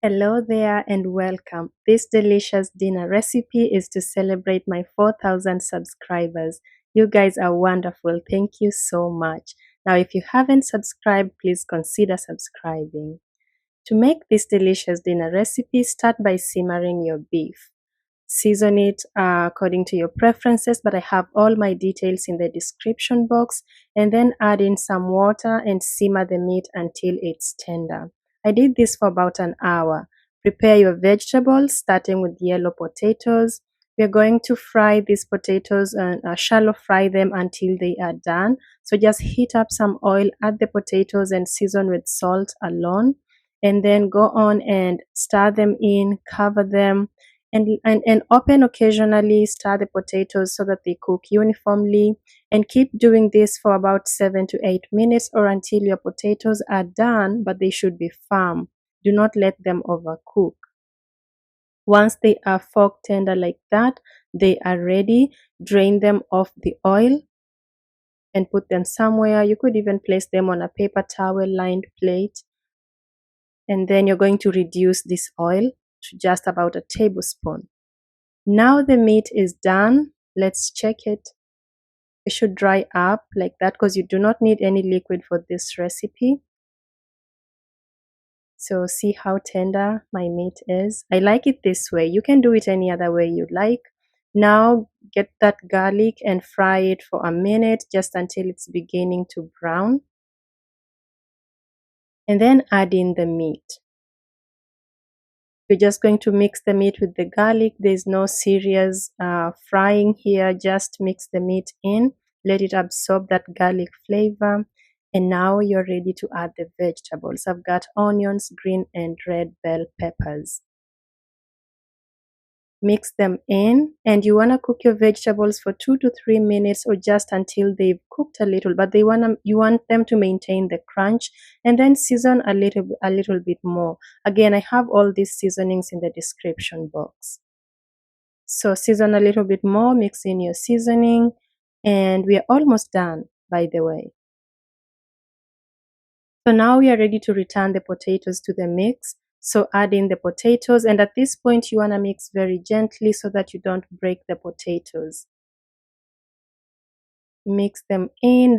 Hello there and welcome. This delicious dinner recipe is to celebrate my 4,000 subscribers. You guys are wonderful. Thank you so much. Now, if you haven't subscribed, please consider subscribing. To make this delicious dinner recipe, start by simmering your beef. Season it according to your preferences, but I have all my details in the description box. And then add in some water and simmer the meat until it's tender. I did this for about an hour. Prepare your vegetables, starting with yellow potatoes. We're going to fry these potatoes and shallow fry them until they are done. So just heat up some oil, add the potatoes and season with salt alone. And then go on and stir them in, cover them, and open occasionally. Stir the potatoes so that they cook uniformly, and keep doing this for about 7 to 8 minutes or until your potatoes are done, but they should be firm. Do not let them overcook. Once they are fork tender like that, they are ready. Drain them off the oil and put them somewhere. You could even place them on a paper towel lined plate. And then you're going to reduce this oil to just about a tablespoon. Now the meat is done. Let's check it. It should dry up like that because you do not need any liquid for this recipe. So see how tender my meat is. I like it this way. You can do it any other way you like. Now get that garlic and fry it for a minute, just until it's beginning to brown. And then add in the meat. You're just going to mix the meat with the garlic. There's no serious frying here. Just mix the meat in. Let it absorb that garlic flavor. And now you're ready to add the vegetables. I've got onions, green and red bell peppers. Mix them in, and you want to cook your vegetables for 2 to 3 minutes or just until they've cooked a little, but you want them to maintain the crunch, and then season a little bit more. Again, I have all these seasonings in the description box. So season a little bit more, mix in your seasoning, and we are almost done, by the way. So now we are ready to return the potatoes to the mix. So add in the potatoes, and at this point you want to mix very gently so that you don't break the potatoes. Mix them in,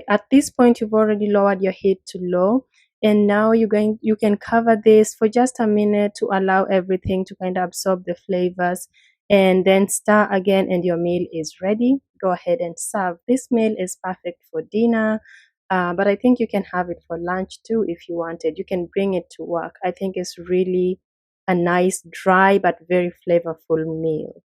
at this point you've already lowered your heat to low, and now you can cover this for just a minute to allow everything to kind of absorb the flavors, and then stir again, and your meal is ready. Go ahead and serve. This meal is perfect for dinner. But I think you can have it for lunch too if you wanted. You can bring it to work. I think it's really a nice, dry, but very flavorful meal.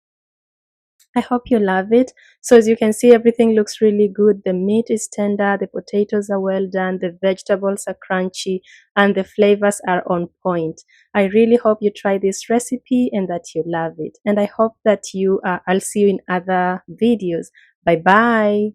I hope you love it. So as you can see, everything looks really good. The meat is tender, the potatoes are well done, the vegetables are crunchy, and the flavors are on point. I really hope you try this recipe and that you love it. And I hope that I'll see you in other videos. Bye bye.